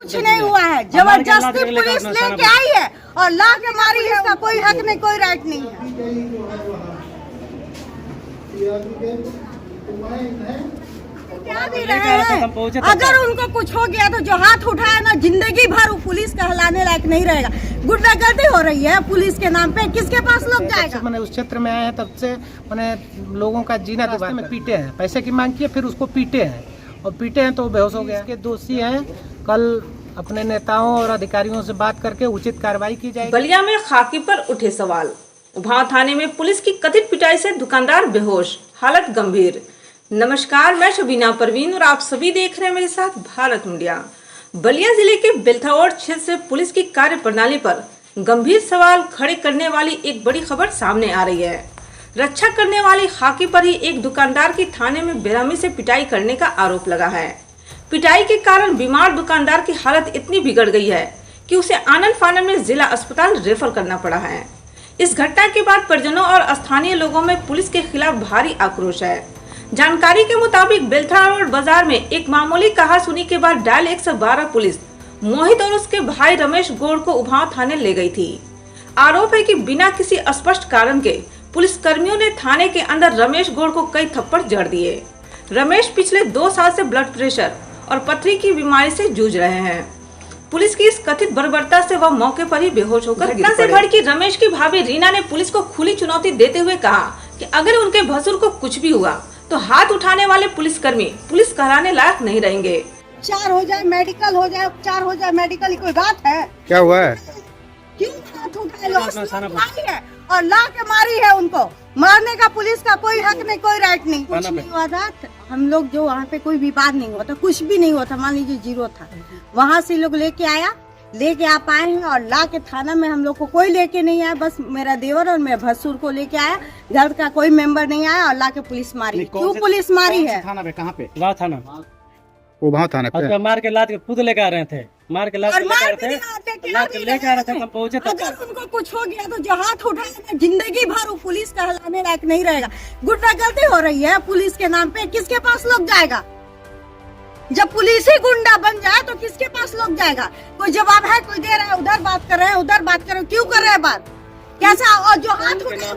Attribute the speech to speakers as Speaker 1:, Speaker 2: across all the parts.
Speaker 1: कुछ नहीं हुआ है, जबरदस्ती पुलिस लेके आई है और ला के मारी है। इसका कोई हक नहीं, कोई राइट नहीं है। क्या भी रहे हैं, अगर उनको कुछ हो गया तो जो हाथ उठाए ना, जिंदगी भर वो पुलिस कहलाने लायक नहीं रहेगा। गुंडागर्दी हो रही है पुलिस के नाम पे, किसके पास लोग जाएगा।
Speaker 2: मैंने उस क्षेत्र में आए हैं तब से मैंने लोगों का जीना रास्ते में पीटे हैं, पैसे की मांग की है, फिर उसको पीटे हैं और पीटे हैं तो वो बेहोश हो गया। इसके दोषी हैं, कल अपने नेताओं और अधिकारियों से बात करके उचित कार्रवाई की जाएगी।
Speaker 3: बलिया में खाकी पर उठे सवाल। उभाव थाने में पुलिस की कथित पिटाई से दुकानदार बेहोश, हालत गंभीर। नमस्कार, मैं शबीना परवीन और आप सभी देख रहे हैं मेरे साथ भारत मीडिया। बलिया जिले के बेलथाओड़ क्षेत्र से पुलिस की कार्य प्रणाली पर गंभीर सवाल खड़े करने वाली एक बड़ी खबर सामने आ रही है। रक्षा करने वाली खाकी पर ही एक दुकानदार की थाने में बेरहमी से पिटाई करने का आरोप लगा है। पिटाई के कारण बीमार दुकानदार की हालत इतनी बिगड़ गई है कि उसे आनन फानन में जिला अस्पताल रेफर करना पड़ा है। इस घटना के बाद परिजनों और स्थानीय लोगों में पुलिस के खिलाफ भारी आक्रोश है। जानकारी के मुताबिक बेलथाओड़ बाजार में एक मामूली कहासुनी के बाद डायल 112 पुलिस मोहित और उसके भाई रमेश गौड़ को उभाव थाने ले गई थी। आरोप है कि बिना किसी स्पष्ट कारण के पुलिस कर्मियों ने थाने के अंदर रमेश गौड़ को कई थप्पड़ जड़ दिए। रमेश पिछले 2 साल से ब्लड प्रेशर और पथरी की बीमारी से जूझ रहे हैं। पुलिस की इस कथित बर्बरता से वह मौके पर ही बेहोश होकर घटना से भड़की रमेश की भाभी रीना ने पुलिस को खुली चुनौती देते हुए कहा कि अगर उनके भसुर को कुछ भी हुआ तो हाथ उठाने वाले पुलिसकर्मी पुलिस कहलाने लायक नहीं रहेंगे।
Speaker 1: उपचार हो जाए, मेडिकल हो जाए, उपचार हो जाए, मेडिकल कोई बात है?
Speaker 2: क्या हुआ है?
Speaker 1: क्यों हाथ उठाए लोग है और ला के मारी है उनको। मारने का पुलिस का कोई हक नहीं, कोई राइट नहीं। कुछ नहीं हुआ था, हम लोग जो वहाँ पे कोई विवाद नहीं हुआ था, कुछ भी नहीं हुआ था। मान लीजिए 0 था, वहाँ से लोग लेके आप आए हैं और ला के थाना में हम लोग को कोई लेके नहीं आया। बस मेरा देवर और मेरे भसुर को लेके आया, घर का कोई मेंबर नहीं आया और ला के पुलिस मारी। क्यों पुलिस मारी है?
Speaker 4: थाना पे कहाँ पे?
Speaker 2: उभाव थाना पे
Speaker 5: मार के लाद के खुद लेकर आ रहे थे, मार के लाद के लेकर आ रहे थे। हम पहुंचे तक
Speaker 1: अगर उनको कुछ हो गया तो जो हाथ उठाएगा, जिंदगी भर वो पुलिस कहलाने लायक नहीं रहेगा। गुंडागर्दी हो रही है पुलिस के नाम पे, किसके पास लोग जाएगा? जब पुलिस ही गुंडा बन जाए तो किसके पास लोग जाएगा? कोई जवाब है, कोई दे रहा है, उधर बात कर रहे हैं, उधर बात कर रहे हैं, क्यों कर रहे हैं बात? कैसा? और जो हाथ उठाएगा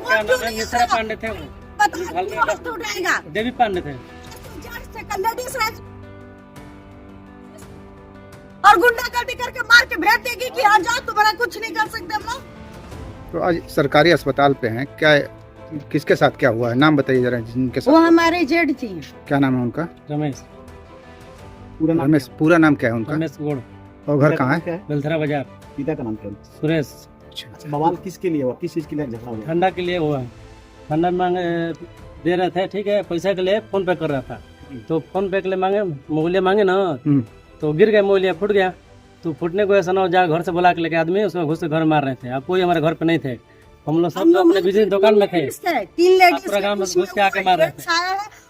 Speaker 5: पांडे थे,
Speaker 1: हाथ उठाएगा
Speaker 5: देवी पांडे थे
Speaker 1: और गुंडागर्दी करके मार के भेज देगी कि हाँ जाओ, तुम्हारा कुछ नहीं कर सकते हम लोग।
Speaker 2: तो आज सरकारी अस्पताल पे हैं, क्या किसके साथ क्या हुआ है? नाम बताइए जरा जिनके साथ।
Speaker 1: वो हमारे जेठ जी हैं।
Speaker 2: क्या नाम है उनका?
Speaker 5: रमेश।
Speaker 2: रमेश पूरा नाम क्या है उनका?
Speaker 5: रमेश गौड़।
Speaker 2: और घर कहाँ है?
Speaker 5: बेलथरा बाजार।
Speaker 4: पिता का नाम क्या है?
Speaker 5: सुरेश।
Speaker 4: बवाल किसके लिए हुआ, किस चीज के लिए झगड़ा हुआ?
Speaker 5: ठंडा के लिए हुआ, ठंडा मांगे दे रहे थे, ठीक है, पैसा के लिए फोन पे कर रहा था, तो फोन पे के लिए मांगे, मोबाइल मांगे ना, तो गिर गया, मोबाइल फूट गया। तो फूटने को ऐसा ना हो जाए, घर से बुला के लेके आदमी उसमें घुस के घर मार रहे थे। अब कोई हमारे घर पे नहीं थे, हम लोग सब अपने बिजनेस दुकान में थे।
Speaker 1: 3 लेडीज
Speaker 5: प्रोग्राम में घुस के आके मार रहे थे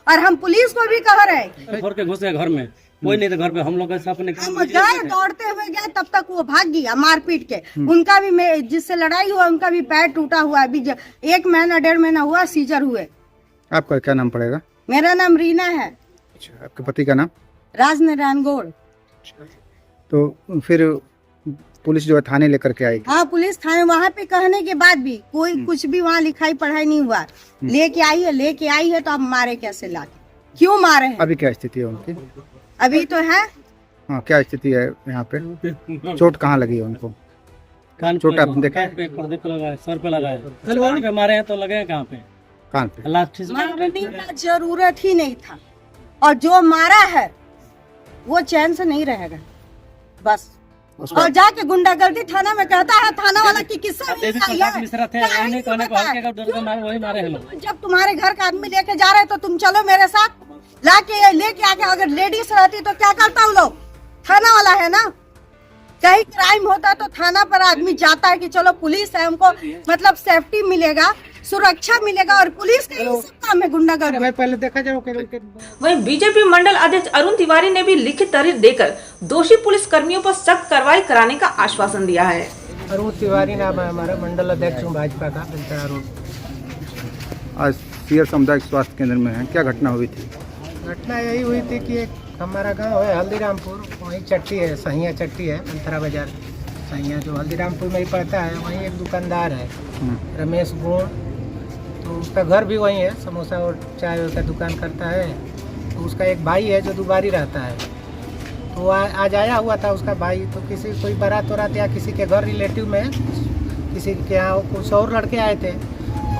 Speaker 1: और हम पुलिस को भी कह रहे हैं।
Speaker 5: छोड़ के घुस गए घर में, कोई नहीं था घर पे। हम लोग अपने
Speaker 1: गए, दौड़ते हुए गए, तब तक वो भाग गया मारपीट के। उनका भी, जिससे लड़ाई हुआ उनका भी पैर टूटा हुआ है। अभी 1 महीना 1.5 महीना हुआ सीजर हुए।
Speaker 2: आपका क्या नाम पड़ेगा?
Speaker 1: मेरा नाम रीना है।
Speaker 2: अच्छा, आपके पति का नाम?
Speaker 1: राजनारायण गौड़।
Speaker 2: तो फिर पुलिस जो है थाने लेकर के आएगी?
Speaker 1: हाँ, पुलिस थाने, वहाँ पे कहने के बाद भी कोई कुछ भी वहाँ लिखाई पढ़ाई नहीं हुआ। लेके आई है तो अब मारे कैसे? लाके क्यों मारे हैं?
Speaker 2: अभी क्या स्थिति है उनकी?
Speaker 1: अभी तो है।
Speaker 2: हाँ, क्या स्थिति है यहाँ पे? चोट कहाँ लगी है उनको? चोट आप देखे?
Speaker 5: सर पे लगाए पे मारे हैं, तो लगे हैं कहाँ पे?
Speaker 2: कान पे।
Speaker 1: मारने का जरूरत ही नहीं था, और जो मारा है वो चैन से नहीं रहेगा बस। और जाके गुंडागर्दी थाना में कहता है, थाना वाला की किस्सा जब तुम्हारे घर का आदमी लेके जा रहे तो तुम चलो मेरे साथ। लेके आके अगर लेडीज रहती तो क्या करता हम लोग? थाना वाला है ना, कहीं क्राइम होता तो थाना पर आदमी जाता है कि चलो पुलिस है, हमको मतलब सेफ्टी मिलेगा, सुरक्षा मिलेगा। और पुलिस का ये सब काम है गुंडागर्दी।
Speaker 2: पहले देखा जाए।
Speaker 3: वहीं बीजेपी मंडल अध्यक्ष अरुण तिवारी ने भी लिखित तहरीर देकर दोषी पुलिस कर्मियों पर सख्त कार्रवाई कराने का आश्वासन दिया है।
Speaker 2: अरुण तिवारी नाम है हमारा, मंडल अध्यक्ष हूँ भाजपा का। आज सीयर सामुदायिक स्वास्थ्य केंद्र में है, क्या घटना हुई थी? घटना यही हुई थी कि एक हमारा गांव है हल्दीरामपुर, वहीं चट्टी है, सहिया चट्टी है, अंतरा बाजार सहिया जो हल्दीरामपुर में ही पड़ता है। वहीं एक दुकानदार है रमेश गुण, तो उसका घर भी वहीं है, समोसा और चाय का दुकान करता है। तो उसका एक भाई है जो दुबारी रहता है, तो आज आया हुआ था उसका भाई, तो किसी कोई बारात वरात या किसी के घर रिलेटिव में किसी के यहाँ कुछ और लड़के आए थे।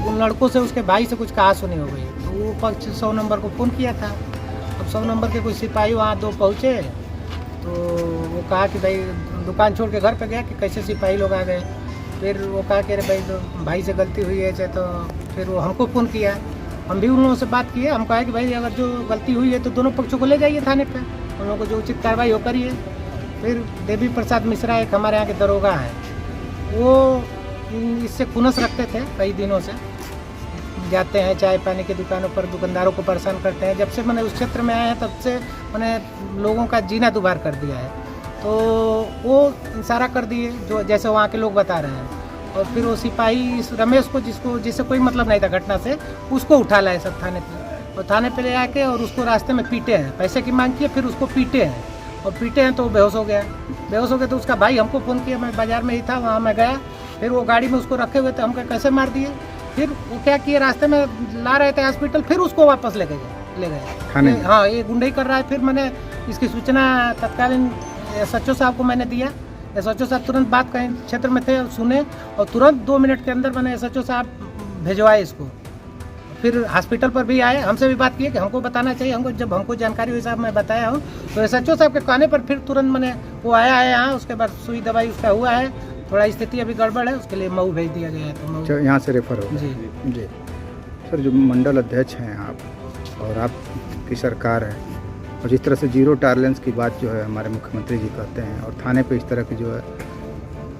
Speaker 2: उन लड़कों से उसके भाई से कुछ कहा सुनी हो गई, तो वो पक्ष 100 नंबर को फ़ोन किया था। अब 100 नंबर के कुछ सिपाही वहाँ 2 पहुँचे, तो वो कहा कि भाई दुकान छोड़ के घर पे गया कि कैसे सिपाही लोग आ गए। फिर वो कहा कि अरे भाई तो भाई से गलती हुई है, तो फिर वो हमको फ़ोन किया। हम भी उन लोगों से बात किए, हम कहा कि भाई अगर जो गलती हुई है तो दोनों पक्षों को ले जाइए थाने पे, उन लोगों को जो उचित कार्रवाई हो करिए। फिर देवी प्रसाद मिश्रा एक हमारे यहाँ के दरोगा हैं, वो इससे खुनस रखते थे, कई दिनों से जाते हैं चाय पानी की दुकानों पर, दुकानदारों को परेशान करते हैं। जब से मैंने उस क्षेत्र में आए हैं तब से मैंने लोगों का जीना दुबार कर दिया है, तो वो इशारा कर दिए जो जैसे वहाँ के लोग बता रहे हैं। और फिर वो सिपाही इस रमेश को, जिससे कोई मतलब नहीं था घटना से, उसको उठा लाए सब थाने पे, और थाने पे ले आके और उसको रास्ते में पीटे हैं, पैसे की मांग की, फिर उसको पीटे हैं, और पीटे हैं तो वो बेहोश हो गया। बेहोश हो गया तो उसका भाई हमको फ़ोन किया, मैं बाज़ार में ही था, वहाँ मैं गया। फिर वो गाड़ी में उसको रखे हुए थे, हमको कैसे मार दिए। फिर वो क्या किए, रास्ते में ला रहे थे हॉस्पिटल, फिर उसको वापस ले गए। हाँ, ये गुंडई कर रहा है। फिर मैंने इसकी सूचना तत्कालीन SHO साहब को मैंने दिया। SHO साहब तुरंत बात कहीं क्षेत्र में थे, सुने, और तुरंत 2 मिनट के अंदर मैंने SHO साहब भिजवाए इसको। फिर हॉस्पिटल पर भी आए, हमसे भी बात किए कि हमको बताना चाहिए, हमको जब हमको जानकारी हुई साहब मैं बताया हूँ। तो SHO साहब के कहने पर फिर तुरंत मैंने वो आया है यहाँ, उसके बाद सुई दवाई उसका हुआ है, थोड़ा स्थिति अभी गड़बड़ है, उसके लिए मऊ भेज दिया गया है। तो मऊ
Speaker 6: यहाँ से रेफर हो।
Speaker 2: जी
Speaker 6: जी सर, जो मंडल अध्यक्ष हैं आप और आपकी सरकार है, और जिस तरह से 0 टॉलरेंस की बात जो है हमारे मुख्यमंत्री जी कहते हैं, और थाने पे इस तरह की जो है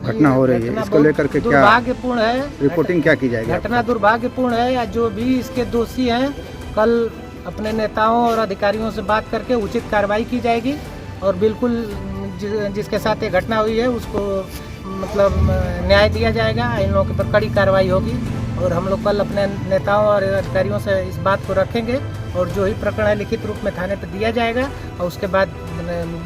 Speaker 6: घटना हो रही है, इसको लेकर के क्या
Speaker 2: दुर्भाग्यपूर्ण है,
Speaker 6: रिपोर्टिंग क्या की जाएगी?
Speaker 2: घटना दुर्भाग्यपूर्ण है। या जो भी इसके दोषी हैं, कल अपने नेताओं और अधिकारियों से बात करके उचित कार्रवाई की जाएगी, और बिल्कुल जिसके साथ ये घटना हुई है उसको मतलब न्याय दिया जाएगा, इन लोगों के पर कड़ी कार्रवाई होगी। और हम लोग कल अपने नेताओं और अधिकारियों से इस बात को रखेंगे, और जो ही प्रकरण है लिखित रूप में थाने पर दिया जाएगा, और उसके बाद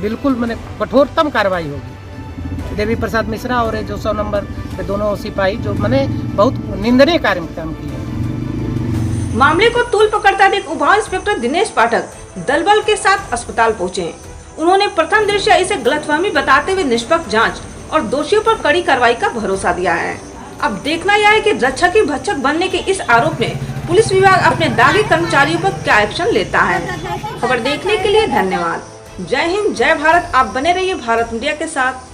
Speaker 2: बिल्कुल कठोरतम कार्रवाई होगी। देवी प्रसाद मिश्रा और 100 नंबर के दोनों सिपाही जो बहुत निंदनीय कार्य काम किए।
Speaker 3: मामले को तूल पकड़ता देख उभाऊ इंस्पेक्टर दिनेश पाठक दलबल के साथ अस्पताल पहुंचे। उन्होंने प्रथम दृष्टया इसे गलतफहमी बताते हुए निष्पक्ष जांच और दोषियों पर कड़ी कार्रवाई का भरोसा दिया है। अब देखना यह है कि रक्षक की भक्षक बनने के इस आरोप में पुलिस विभाग अपने दागी कर्मचारियों पर क्या एक्शन लेता है। खबर देखने के लिए धन्यवाद। जय हिंद, जय भारत। आप बने रहिए भारत मीडिया के साथ।